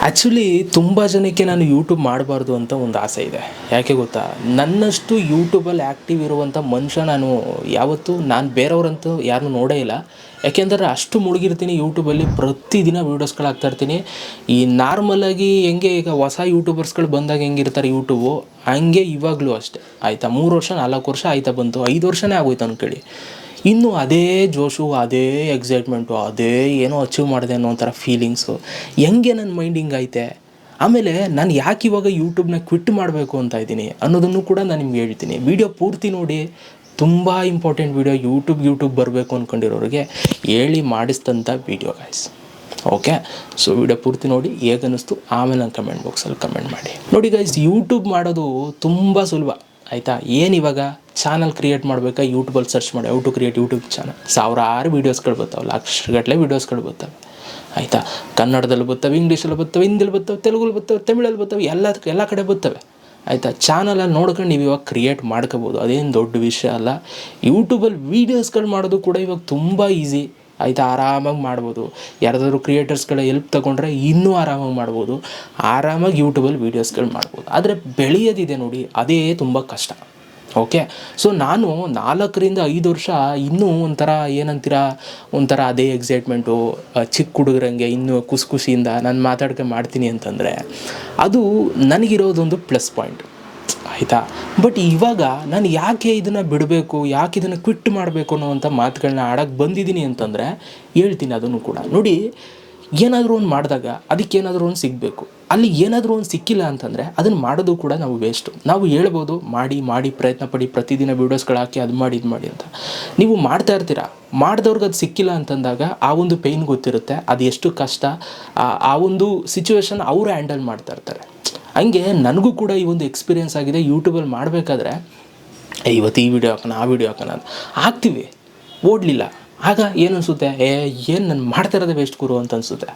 Actually ತುಂಬ ಜನಕ್ಕೆ ನಾನು ಯೂಟ್ಯೂಬ್ ಮಾಡಬಾರ್ದು ಅಂತ ಒಂದು ಆಸೆ ಇದೆ. ಯಾಕೆ ಗೊತ್ತಾ, ನನ್ನಷ್ಟು ಯೂಟ್ಯೂಬಲ್ಲಿ ಆ್ಯಕ್ಟಿವ್ ಇರುವಂಥ ಮನುಷ್ಯ ನಾನು ಬೇರೆಯವ್ರಂತೂ ಯಾರನ್ನೂ ನೋಡೇ ಇಲ್ಲ. ಯಾಕೆಂದರೆ ಅಷ್ಟು ಮುಳುಗಿರ್ತೀನಿ ಯೂಟ್ಯೂಬಲ್ಲಿ. ಪ್ರತಿದಿನ ವೀಡಿಯೋಸ್ಗಳು ಹಾಕ್ತಾಯಿರ್ತೀನಿ. ಈ ನಾರ್ಮಲಾಗಿ ಹೆಂಗೆ ಈಗ ಹೊಸ ಯೂಟ್ಯೂಬರ್ಸ್ಗಳು ಬಂದಾಗ ಹೆಂಗಿರ್ತಾರೆ ಯೂಟ್ಯೂಬು, ಹಂಗೆ ಇವಾಗಲೂ ಅಷ್ಟೇ. ಆಯಿತಾ, 3 ವರ್ಷ 4 ವರ್ಷ ಆಯಿತಾ ಬಂತು, 5 ವರ್ಷನೇ ಆಗೋಯ್ತು ಅಂದ್ಕೊಳ್ಳಿ. ಇನ್ನೂ ಅದೇ ಜೋಶು, ಅದೇ ಎಕ್ಸೈಟ್ಮೆಂಟು, ಅದೇ ಏನೋ ಅಚೀವ್ ಮಾಡಿದೆ ಅನ್ನೋ ಒಂಥರ ಫೀಲಿಂಗ್ಸು. ಹೆಂಗೆ ನನ್ನ ಮೈಂಡ್ ಹಿಂಗೈತೆ. ಆಮೇಲೆ ನಾನು ಯಾಕೆ ಇವಾಗ ಯೂಟ್ಯೂಬ್ನ ಕ್ವಿಟ್ ಮಾಡಬೇಕು ಅಂತ ಇದ್ದೀನಿ ಅನ್ನೋದನ್ನು ಕೂಡ ನಾನು ನಿಮ್ಗೆ ಹೇಳ್ತೀನಿ. ವಿಡಿಯೋ ಪೂರ್ತಿ ನೋಡಿ. ತುಂಬ ಇಂಪಾರ್ಟೆಂಟ್ ವಿಡಿಯೋ. ಯೂಟ್ಯೂಬ್ ಬರಬೇಕು ಅಂದ್ಕೊಂಡಿರೋರಿಗೆ ಹೇಳಿ ಮಾಡಿಸಿದಂಥ video guys. Okay, so video ಪೂರ್ತಿ ನೋಡಿ, ಹೇಗನ್ನಿಸ್ತು ಆಮೇಲೆ ನಾನು ಕಮೆಂಟ್ ಬಾಕ್ಸಲ್ಲಿ ಕಮೆಂಟ್ ಮಾಡಿ. ನೋಡಿ ಗೈಸ್, ಯೂಟ್ಯೂಬ್ ಮಾಡೋದು ತುಂಬ ಸುಲಭ. ಆಯಿತಾ, ಏನಿವಾಗ ಚಾನಲ್ ಕ್ರಿಯೇಟ್ ಮಾಡಬೇಕಾ, ಯೂಟ್ಯೂಬಲ್ಲಿ ಸರ್ಚ್ ಮಾಡಿ how to create YouTube channel. ಸಾವಿರಾರು ವೀಡಿಯೋಸ್ಗಳು ಬರ್ತಾವೆ, ಲಕ್ಷಗಟ್ಟಲೆ ವೀಡಿಯೋಸ್ಗಳು ಬರ್ತವೆ. ಆಯಿತಾ, ಕನ್ನಡದಲ್ಲಿ ಬರ್ತವೆ, ಇಂಗ್ಲೀಷಲ್ಲಿ ಬರ್ತವೆ, ಹಿಂದಿಲಿ ಬರ್ತವೆ, ತೆಲುಗಲ್ಲಿ ಬರ್ತವೆ, ತಮಿಳಲ್ಲಿ ಬರ್ತವೆ, ಎಲ್ಲ ಕಡೆ ಬರ್ತವೆ. ಆಯಿತಾ, ಚಾನಲಲ್ಲಿ ನೋಡ್ಕೊಂಡು ನೀವು ಇವಾಗ ಕ್ರಿಯೇಟ್ ಮಾಡ್ಕೋಬೋದು. ಅದೇನು ದೊಡ್ಡ ವಿಷಯ ಅಲ್ಲ. ಯೂಟ್ಯೂಬಲ್ಲಿ ವೀಡಿಯೋಸ್ಗಳು ಮಾಡೋದು ಕೂಡ ಇವಾಗ ತುಂಬ ಈಸಿ. ಆಯಿತಾ, ಆರಾಮಾಗಿ ಮಾಡ್ಬೋದು. ಯಾರಾದರೂ ಕ್ರಿಯೇಟರ್ಸ್ಗಳ ಹೆಲ್ಪ್ ತೊಗೊಂಡ್ರೆ ಇನ್ನೂ ಆರಾಮಾಗಿ ಮಾಡ್ಬೋದು. ಆರಾಮಾಗಿ ಯೂಟ್ಯೂಬಲ್ಲಿ ವೀಡಿಯೋಸ್ಗಳು ಮಾಡ್ಬೋದು. ಆದರೆ ಬೆಳೆಯೋದಿದೆ ನೋಡಿ, ಅದೇ ತುಂಬ ಕಷ್ಟ. ಓಕೆ, ಸೊ ನಾನು 4ರಿಂದ 5 ವರ್ಷ ಇನ್ನೂ ಒಂಥರ ಅದೇ ಎಕ್ಸೈಟ್ಮೆಂಟು, ಚಿಕ್ಕ ಹುಡುಗರಂಗೆ ಇನ್ನೂ ಖುಷಿಯಿಂದ ನಾನು ಮಾಡ್ತೀನಿ ಅಂತಂದರೆ ಅದು ನನಗಿರೋದೊಂದು ಪ್ಲಸ್ ಪಾಯಿಂಟ್. ಆಯಿತಾ, ಬಟ್ ಇವಾಗ ನಾನು ಯಾಕೆ ಇದನ್ನು ಬಿಡಬೇಕು, ಯಾಕೆ ಇದನ್ನು ಕ್ವಿಟ್ ಮಾಡಬೇಕು ಅನ್ನೋವಂಥ ಮಾತುಗಳನ್ನ ಆಡೋಕ್ಕೆ ಬಂದಿದ್ದೀನಿ ಅಂತಂದರೆ ಹೇಳ್ತೀನಿ. ಅದನ್ನು ಕೂಡ ನೋಡಿ, ಏನಾದರೂ ಒಂದು ಮಾಡಿದಾಗ ಅದಕ್ಕೇನಾದರೂ ಒಂದು ಸಿಗಬೇಕು. ಅಲ್ಲಿ ಏನಾದರೂ ಒಂದು ಸಿಕ್ಕಿಲ್ಲ ಅಂತಂದರೆ ಅದನ್ನು ಮಾಡೋದು ಕೂಡ ನಾವು ವೇಸ್ಟು. ನಾವು ಹೇಳ್ಬೋದು ಮಾಡಿ ಪ್ರಯತ್ನ ಪಡಿ, ಪ್ರತಿದಿನ ವೀಡಿಯೋಸ್ಗಳು ಹಾಕಿ ಅದು ಮಾಡಿ ಇದು ಮಾಡಿ ಅಂತ. ನೀವು ಮಾಡ್ತಾ ಇರ್ತೀರ, ಮಾಡಿದವ್ರಿಗೆ ಅದು ಸಿಕ್ಕಿಲ್ಲ ಅಂತಂದಾಗ ಆ ಒಂದು ಪೇಯ್ನ್ ಗೊತ್ತಿರುತ್ತೆ, ಅದು ಎಷ್ಟು ಕಷ್ಟ, ಆ ಒಂದು ಸಿಚುವೇಶನ್ ಅವರು ಹ್ಯಾಂಡಲ್ ಮಾಡ್ತಾ ಇರ್ತಾರೆ. ಹಂಗೆ ನನಗೂ ಕೂಡ ಈ ಒಂದು ಎಕ್ಸ್ಪೀರಿಯೆನ್ಸ್ ಆಗಿದೆ. ಯೂಟ್ಯೂಬಲ್ಲಿ ಮಾಡಬೇಕಾದ್ರೆ ಇವತ್ತು ಈ ವಿಡಿಯೋ ಹಾಕೋಣ, ಆ ವಿಡಿಯೋ ಹಾಕೋಣ ಅಂತ ಹಾಕ್ತೀವಿ, ಓಡಲಿಲ್ಲ. ಆಗ ಏನು ಅನಿಸುತ್ತೆ, ಏನು ನಾನು ಮಾಡ್ತಾ ಇರೋದೇ ವೇಸ್ಟ್ ಗುರು ಅಂತ ಅನಿಸುತ್ತೆ.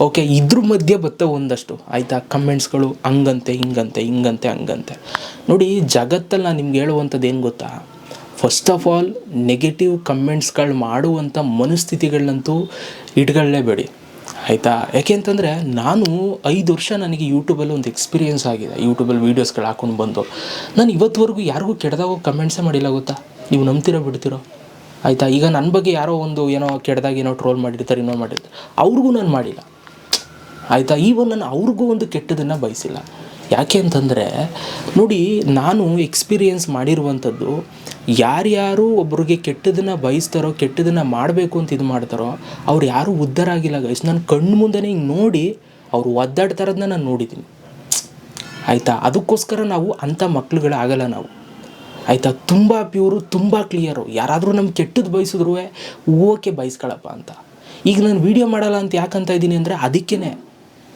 ಓಕೆ, ಇದ್ರ ಮಧ್ಯೆ ಬರ್ತವೆ ಒಂದಷ್ಟು. ಆಯಿತಾ, ಕಮೆಂಟ್ಸ್ಗಳು ಹಂಗಂತೆ ಹಂಗಂತೆ. ನೋಡಿ, ಜಗತ್ತಲ್ಲಿ ನಾನು ನಿಮ್ಗೆ ಹೇಳುವಂಥದ್ದು ಏನು ಗೊತ್ತಾ, ಫಸ್ಟ್ ಆಫ್ ಆಲ್ ನೆಗೆಟಿವ್ ಕಮೆಂಟ್ಸ್ಗಳು ಮಾಡುವಂಥ ಮನಸ್ಥಿತಿಗಳನ್ನಂತೂ ಇಟ್ಕೊಳ್ಳೇಬೇಡಿ. ಆಯಿತಾ, ಯಾಕೆ ಅಂತಂದರೆ ನಾನು 5 ವರ್ಷ ನನಗೆ ಯೂಟ್ಯೂಬಲ್ಲಿ ಒಂದು ಎಕ್ಸ್ಪೀರಿಯೆನ್ಸ್ ಆಗಿದೆ. ಯೂಟ್ಯೂಬಲ್ಲಿ ವೀಡಿಯೋಸ್ಗಳು ಹಾಕೊಂಡು ಬಂದು ನಾನು ಇವತ್ತುವರೆಗೂ ಯಾರಿಗೂ ಕೆಟ್ಟದಾಗ ಕಮೆಂಟ್ಸೇ ಮಾಡಿಲ್ಲ ಗೊತ್ತಾ. ನೀವು ನಂಬ್ತಿರೋ ಬಿಡ್ತಿರೋ. ಆಯಿತಾ, ಈಗ ನನ್ನ ಬಗ್ಗೆ ಯಾರೋ ಏನೋ ಕೆಟ್ಟದಾಗ ಏನೋ ಟ್ರೋಲ್ ಮಾಡಿರ್ತಾರೆ, ಅವ್ರಿಗೂ ನಾನು ಮಾಡಿಲ್ಲ. ಆಯಿತಾ, ಈವನ್ ನಾನು ಅವ್ರಿಗೂ ಒಂದು ಕೆಟ್ಟದನ್ನು ಬಯಸಿಲ್ಲ. ಯಾಕೆ ಅಂತಂದರೆ ನೋಡಿ, ನಾನು ಎಕ್ಸ್ಪೀರಿಯೆನ್ಸ್ ಮಾಡಿರುವಂಥದ್ದು, ಯಾರ್ಯಾರು ಒಬ್ರಿಗೆ ಕೆಟ್ಟದನ್ನು ಬಯಸ್ತಾರೋ, ಕೆಟ್ಟದನ್ನು ಮಾಡಬೇಕು ಅಂತ ಇದು ಮಾಡ್ತಾರೋ ಅವ್ರು ಯಾರೂ ಉದ್ಧಾರ ಆಗಿಲ್ಲ ಗೈಸ್. ನನ್ನ ಕಣ್ಣು ಮುಂದೆನೇ ಹಿಂಗೆ ನೋಡಿ ಅವ್ರು ಒದ್ದಾಡ್ತಾ ಇರೋದನ್ನ ನಾನು ನೋಡಿದ್ದೀನಿ. ಆಯಿತಾ, ಅದಕ್ಕೋಸ್ಕರ ನಾವು ಅಂಥ ಮಕ್ಳುಗಳಾಗಲ್ಲ ನಾವು. ಆಯಿತಾ, ತುಂಬ ಪ್ಯೂರು, ತುಂಬ ಕ್ಲಿಯರು. ಯಾರಾದರೂ ನಮ್ಗೆ ಕೆಟ್ಟದ್ದು ಬಯಸಿದ್ರು ಓಕೆ ಬಯಸ್ಕೊಳಪ್ಪ ಅಂತ. ಈಗ ನಾನು ವೀಡಿಯೋ ಮಾಡಲ್ಲ ಅಂತ ಯಾಕಂತ ಇದ್ದೀನಿ ಅಂದರೆ ಅದಕ್ಕೇ.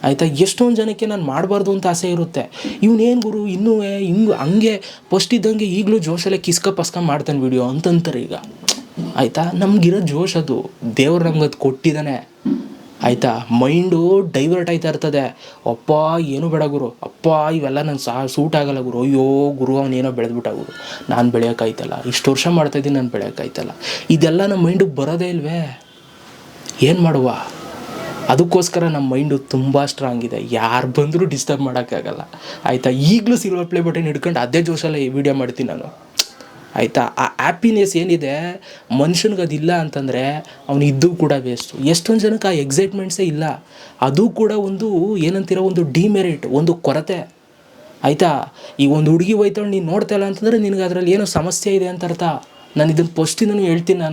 ಆಯಿತಾ, ಎಷ್ಟೊಂದು ಜನಕ್ಕೆ ನಾನು ಮಾಡಬಾರ್ದು ಅಂತ ಆಸೆ ಇರುತ್ತೆ. ಇವನೇನು ಗುರು ಇನ್ನೂ ಹಂಗೆ ಫಸ್ಟ್ ಇದ್ದಂಗೆ ಈಗಲೂ ಜೋಶಲ್ಲೇ ಕಿಸ್ಕ ಮಾಡ್ತಾನೆ ವೀಡಿಯೋ ಅಂತಂತಾರೆ ಈಗ. ಆಯಿತಾ, ನಮಗಿರೋ ಜೋಶ್ ಅದು ದೇವ್ರು ನಮ್ಗೆ ಅದು ಕೊಟ್ಟಿದ್ದಾನೆ. ಆಯಿತಾ, ಮೈಂಡು ಡೈವರ್ಟ್ ಆಯ್ತಾ ಇರ್ತದೆ. ಅಪ್ಪ ಏನು ಬೇಡ ಗುರು, ಅಪ್ಪ ಇವೆಲ್ಲ ನಾನು ಸೂಟ್ ಆಗಲ್ಲ ಗುರು, ಅಯ್ಯೋ ಗುರು ಅವನೇನೋ ಬೆಳೆದ್ಬಿಟ್ಟ ಗುರು, ನಾನು ಬೆಳೆಯೋಕ್ಕಾಯ್ತಲ್ಲ, ಇಷ್ಟು ವರ್ಷ ಮಾಡ್ತಾಯಿದ್ದೀನಿ ನಾನು ಬೆಳೆಯೋಕ್ಕಾಯ್ತಲ್ಲ, ಇದೆಲ್ಲ ನಮ್ಮ ಮೈಂಡಿಗೆ ಬರೋದೇ ಇಲ್ವೇ. ಏನು ಮಾಡುವ. ಅದಕ್ಕೋಸ್ಕರ ನಮ್ಮ ಮೈಂಡು ತುಂಬ ಸ್ಟ್ರಾಂಗ್ ಇದೆ. ಯಾರು ಬಂದರೂ ಡಿಸ್ಟರ್ಬ್ ಮಾಡೋಕ್ಕಾಗಲ್ಲ. ಆಯಿತಾ, ಈಗಲೂ ಸಿಲ್ವರ್ ಪ್ಲೇ ಬಟನ್ ಹಿಡ್ಕೊಂಡು ಅದೇ ಜೋಶಲ್ಲೇ ವೀಡಿಯೋ ಮಾಡ್ತೀನಿ ನಾನು. ಆಯಿತಾ, ಆ ಹ್ಯಾಪಿನೆಸ್ ಏನಿದೆ ಮನುಷ್ಯನಿಗೆ ಅದಿಲ್ಲ ಅಂತಂದರೆ ಅವನಿದ್ದು ಕೂಡ ವೇಸ್ಟು. ಎಷ್ಟೊಂದು ಜನಕ್ಕೆ ಆ ಎಕ್ಸೈಟ್ಮೆಂಟ್ಸೇ ಇಲ್ಲ. ಅದು ಕೂಡ ಒಂದು ಏನಂತೀರೋ ಒಂದು ಡಿಮೆರಿಟ್, ಒಂದು ಕೊರತೆ. ಆಯಿತಾ, ಈಗ ಒಂದು ಹುಡುಗಿ ಹೋಯ್ತಾಳೆ, ನೀನು ನೋಡ್ತಾ ಇಲ್ಲ ಅಂತಂದರೆ ನಿನಗೆ ಅದರಲ್ಲಿ ಏನೋ ಸಮಸ್ಯೆ ಇದೆ ಅಂತ ಅರ್ಥ. ನಾನು ಇದನ್ನು ಫಸ್ಟಿಂದನೂ ಹೇಳ್ತೀನಿ.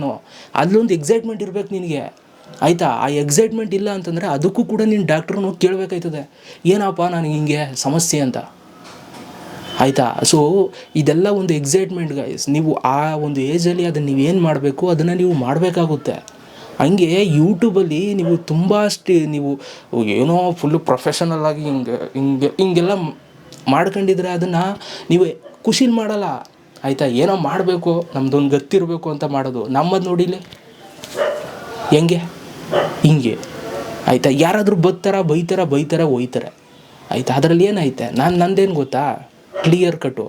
ಅಲ್ಲೊಂದು ಎಕ್ಸೈಟ್ಮೆಂಟ್ ಇರಬೇಕು ನಿನಗೆ. ಆಯಿತಾ, ಆ ಎಕ್ಸೈಟ್ಮೆಂಟ್ ಇಲ್ಲ ಅಂತಂದರೆ ಅದಕ್ಕೂ ಕೂಡ ನೀನು ಡಾಕ್ಟ್ರನ್ನ ಹೋಗಿ ಕೇಳಬೇಕಾಯ್ತದೆ, ಏನಪ್ಪ ನನಗೆ ಹಿಂಗೆ ಸಮಸ್ಯೆ ಅಂತ. ಆಯಿತಾ, ಸೊ ಇದೆಲ್ಲ ಒಂದು ಎಕ್ಸೈಟ್ಮೆಂಟ್ ಗೈಸ್. ನೀವು ಆ ಒಂದು ಏಜಲ್ಲಿ ಅದನ್ನು ನೀವೇನು ಮಾಡಬೇಕು ಅದನ್ನು ನೀವು ಮಾಡಬೇಕಾಗುತ್ತೆ. ಹಂಗೆ ಯೂಟ್ಯೂಬಲ್ಲಿ ನೀವು ತುಂಬ ನೀವು ಏನೋ ಫುಲ್ಲು ಪ್ರೊಫೆಷನಲ್ಲಾಗಿ ಹಿಂಗೆಲ್ಲ ಮಾಡ್ಕೊಂಡಿದ್ರೆ ಅದನ್ನು ನೀವು ಖುಷಿಲಿ ಮಾಡಲ್ಲ. ಆಯಿತಾ, ಏನೋ ಮಾಡಬೇಕು, ನಮ್ಮದೊಂದು ಗತ್ತಿರಬೇಕು ಅಂತ ಮಾಡೋದು. ನಮ್ಮದು ನೋಡಿಲಿ ಹೆಂಗೆ ಹಿಂಗೆ. ಆಯಿತಾ, ಯಾರಾದರೂ ಬೈತಾರೆ ಹೋಯ್ತಾರೆ. ಆಯಿತಾ, ಅದರಲ್ಲಿ ಏನೈತೆ, ನಂದೇನು ಗೊತ್ತಾ, ಕ್ಲಿಯರ್ ಕಟ್ಟು.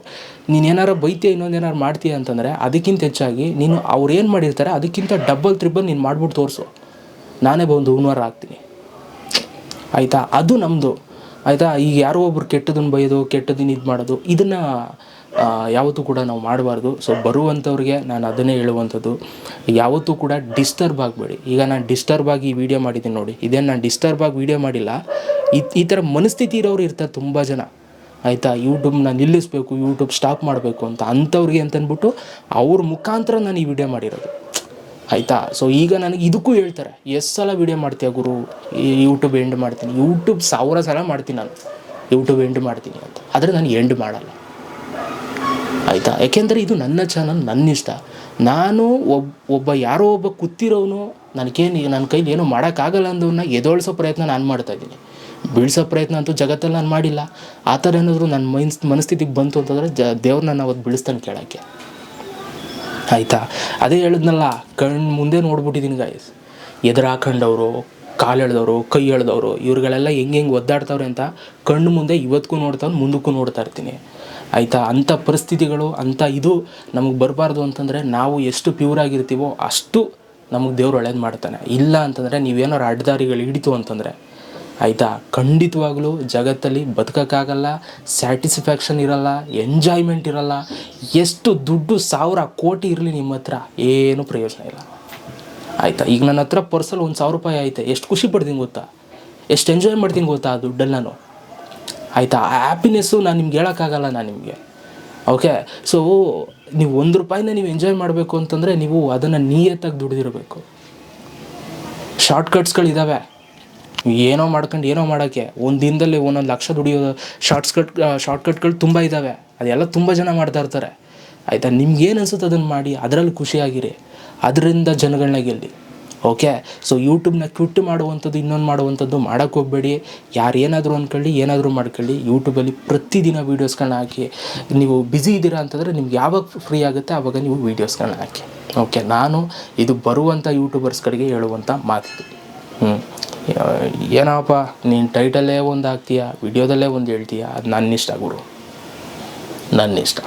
ನೀನೇನಾರು ಬೈತೀಯ, ಇನ್ನೊಂದೇನಾರು ಮಾಡ್ತೀಯ ಅಂತಂದರೆ ಅದಕ್ಕಿಂತ ಹೆಚ್ಚಾಗಿ ನೀನು ಅವ್ರು ಏನು ಮಾಡಿರ್ತಾರೆ ಅದಕ್ಕಿಂತ ಡಬಲ್ ತ್ರಿಬಲ್ ನೀನು ಮಾಡ್ಬಿಟ್ಟು ತೋರಿಸು, ನಾನೇ ಬಂದು ಹೂನ್ವಾರ ಹಾಕ್ತೀನಿ. ಆಯಿತಾ, ಅದು ನಮ್ಮದು. ಆಯಿತಾ. ಈಗ ಯಾರೋ ಒಬ್ರು ಕೆಟ್ಟದನ್ನು ಬೈಯೋದು, ಕೆಟ್ಟದನ್ನು ಇದು ಮಾಡೋದು, ಇದನ್ನು ಯಾವತ್ತೂ ಕೂಡ ನಾವು ಮಾಡಬಾರ್ದು. ಸೊ ಬರುವಂಥವ್ರಿಗೆ ನಾನು ಅದನ್ನೇ ಹೇಳುವಂಥದ್ದು, ಯಾವತ್ತೂ ಕೂಡ ಡಿಸ್ಟರ್ಬ್ ಆಗಬೇಡಿ. ಈಗ ನಾನು ಡಿಸ್ಟರ್ಬ್ ಆಗಿ ವಿಡಿಯೋ ಮಾಡಿದ್ದೀನಿ ನೋಡಿ, ಇದೇನು ನಾನು ಡಿಸ್ಟರ್ಬ್ ಆಗಿ ವಿಡಿಯೋ ಮಾಡಿಲ್ಲ. ಈ ಥರ ಮನಸ್ಥಿತಿ ಇರೋರು ಇರ್ತಾರೆ ತುಂಬ ಜನ, ಆಯಿತಾ. ಯೂಟ್ಯೂಬ್ನ ನಿಲ್ಲಿಸಬೇಕು, ಯೂಟ್ಯೂಬ್ ಸ್ಟಾಪ್ ಮಾಡಬೇಕು ಅಂತ, ಅಂಥವ್ರಿಗೆ ಅಂತಂದ್ಬಿಟ್ಟು ಅವ್ರ ಮುಖಾಂತರ ನಾನು ಈ ವಿಡಿಯೋ ಮಾಡಿರೋದು, ಆಯಿತಾ. ಸೊ ಈಗ ನನಗೆ ಇದಕ್ಕೂ ಹೇಳ್ತಾರೆ, ಎಷ್ಟು ಸಲ ವೀಡಿಯೋ ಮಾಡ್ತೀಯ ಗುರು, ಯೂಟ್ಯೂಬ್ ಎಂಡ್ ಮಾಡ್ತೀನಿ. ಯೂಟ್ಯೂಬ್ 1000 ಸಲ ಮಾಡ್ತೀನಿ ನಾನು, ಯೂಟ್ಯೂಬ್ ಎಂಡ್ ಮಾಡ್ತೀನಿ ಅಂತ, ಆದರೆ ನಾನು ಎಂಡ್ ಮಾಡಲ್ಲ, ಆಯಿತಾ. ಯಾಕೆಂದರೆ ಇದು ನನ್ನ ಚಾನಲ್, ನನ್ನ ಇಷ್ಟ. ನಾನು ಒಬ್ಬ ಯಾರೋ ಒಬ್ಬ ಕೂತಿರೋನು, ನನ್ನ ಕೈಲಿ ಏನೂ ಮಾಡೋಕ್ಕಾಗಲ್ಲ ಅಂದವನ್ನ ಎದೋಳಿಸೋ ಪ್ರಯತ್ನ ನಾನು ಮಾಡ್ತಾಯಿದ್ದೀನಿ. ಬೀಳ್ಸೋ ಪ್ರಯತ್ನ ಅಂತೂ ಜಗತ್ತಲ್ಲಿ ನಾನು ಮಾಡಿಲ್ಲ. ಆ ಥರ ಏನಾದರೂ ನನ್ನ ಮನಸ್ಥಿತಿಗೆ ಬಂತು ಅಂತಂದರೆ ದೇವ್ರು ನನ್ನ ಅವತ್ತು ಬೀಳಿಸ್ತಾನೆ ಕೇಳೋಕ್ಕೆ, ಆಯಿತಾ. ಅದೇ ಹೇಳಿದ್ನಲ್ಲ, ಕಣ್ಣು ಮುಂದೆ ನೋಡ್ಬಿಟ್ಟಿದ್ದೀನಿ ಗಾಯ್ಸ್, ಎದುರು ಹಾಕೊಂಡವರು, ಕಾಲು ಎಳೆದವರು, ಕೈ ಎಳೆದವರು, ಇವ್ರುಗಳೆಲ್ಲ ಹೆಂಗೆ ಒದ್ದಾಡ್ತವ್ರೆ ಅಂತ ಕಣ್ಣು ಮುಂದೆ ಇವತ್ತಿಗೂ ನೋಡ್ತಾವೆ, ಮುಂದಕ್ಕೂ ನೋಡ್ತಾ ಇರ್ತೀನಿ, ಆಯಿತಾ. ಅಂಥ ಪರಿಸ್ಥಿತಿಗಳು, ಅಂಥ ಇದು ನಮಗೆ ಬರಬಾರ್ದು ಅಂತಂದರೆ ನಾವು ಎಷ್ಟು ಪ್ಯೂರ್ ಆಗಿರ್ತೀವೋ ಅಷ್ಟು ನಮಗೆ ದೇವ್ರು ಒಳ್ಳೇದು ಮಾಡ್ತಾನೆ. ಇಲ್ಲ ಅಂತಂದರೆ ನೀವೇನಾರು ಅಡ್ಡದಾರಿಗಳು ಹಿಡಿತು ಅಂತಂದರೆ, ಆಯಿತಾ, ಖಂಡಿತವಾಗ್ಲೂ ಜಗತ್ತಲ್ಲಿ ಬದುಕೋಕ್ಕಾಗಲ್ಲ, ಸ್ಯಾಟಿಸ್ಫ್ಯಾಕ್ಷನ್ ಇರಲ್ಲ, ಎಂಜಾಯ್ಮೆಂಟ್ ಇರಲ್ಲ. ಎಷ್ಟು ದುಡ್ಡು 1000 ಕೋಟಿ ಇರಲಿ ನಿಮ್ಮ ಹತ್ರ, ಏನೂ ಪ್ರಯೋಜನ ಇಲ್ಲ, ಆಯಿತಾ. ಈಗ ನನ್ನ ಹತ್ರ ಪರ್ಸಲ್ಲಿ 1000 ರೂಪಾಯಿ ಐತೆ, ಎಷ್ಟು ಖುಷಿ ಪಡ್ತೀನಿ ಗೊತ್ತಾ, ಎಷ್ಟು ಎಂಜಾಯ್ ಮಾಡ್ತೀನಿ ಗೊತ್ತಾ ಆ ದುಡ್ಡಲ್ಲಿ ನಾನು, ಆಯಿತಾ. ಆ ಹ್ಯಾಪಿನೆಸ್ಸು ನಾನು ನಿಮ್ಗೆ ಹೇಳೋಕ್ಕಾಗಲ್ಲ, ನಾನು ನಿಮಗೆ, ಓಕೆ. ಸೊ ನೀವು 1 ರೂಪಾಯಿನ ನೀವು ಎಂಜಾಯ್ ಮಾಡಬೇಕು ಅಂತಂದರೆ ನೀವು ಅದನ್ನು ನಿಯತ್ತಾಗಿ ದುಡಿದಿರಬೇಕು. ಶಾರ್ಟ್ಕಟ್ಸ್ಗಳಿದ್ದಾವೆ, ಏನೋ ಮಾಡ್ಕೊಂಡು ಏನೋ ಮಾಡೋಕ್ಕೆ, ಒಂದು ದಿನದಲ್ಲಿ 1 ಲಕ್ಷ ದುಡಿಯೋದು ಶಾರ್ಟ್ಕಟ್ಗಳು ತುಂಬ ಇದ್ದಾವೆ, ಅದೆಲ್ಲ ತುಂಬ ಜನ ಮಾಡ್ತಾ ಇರ್ತಾರೆ, ಆಯಿತಾ. ನಿಮ್ಗೇನು ಅನ್ಸುತ್ತೆ ಅದನ್ನು ಮಾಡಿ, ಅದರಲ್ಲಿ ಖುಷಿಯಾಗಿರಿ, ಅದರಿಂದ ಜನಗಳನ್ನ ಗೆಲ್ಲಿ, ಓಕೆ. ಸೊ ಯೂಟ್ಯೂಬ್ನ ಕ್ವಿಟ್ ಮಾಡುವಂಥದ್ದು, ಇನ್ನೊಂದು ಮಾಡುವಂಥದ್ದು ಮಾಡೋಕ್ಕೆ ಹೋಗಬೇಡಿ. ಯಾರು ಏನಾದರೂ ಅಂದ್ಕೊಳ್ಳಿ, ಏನಾದರೂ ಮಾಡ್ಕೊಳ್ಳಿ. ಯೂಟ್ಯೂಬಲ್ಲಿ ಪ್ರತಿದಿನ ವೀಡಿಯೋಸ್ಗಳನ್ನ ಹಾಕಿ. ನೀವು ಬ್ಯುಸಿ ಇದ್ದೀರಾ ಅಂತಂದರೆ ನಿಮ್ಗೆ ಯಾವಾಗ ಫ್ರೀ ಆಗುತ್ತೆ ಆವಾಗ ನೀವು ವೀಡಿಯೋಸ್ಗಳನ್ನ ಹಾಕಿ, ಓಕೆ. ನಾನು ಇದು ಬರುವಂಥ ಯೂಟ್ಯೂಬರ್ಸ್ಗಳಿಗೆ ಹೇಳುವಂಥ ಮಾತಿದು. ಏನಪ್ಪ ನೀನು ಟೈಟಲ್ಲೇ ಒಂದು ಹಾಕ್ತೀಯ, ವಿಡಿಯೋದಲ್ಲೇ ಒಂದು ಹೇಳ್ತೀಯ, ಅದು ನನ್ನ ಇಷ್ಟ ಗುರು, ನನ್ನ ಇಷ್ಟ.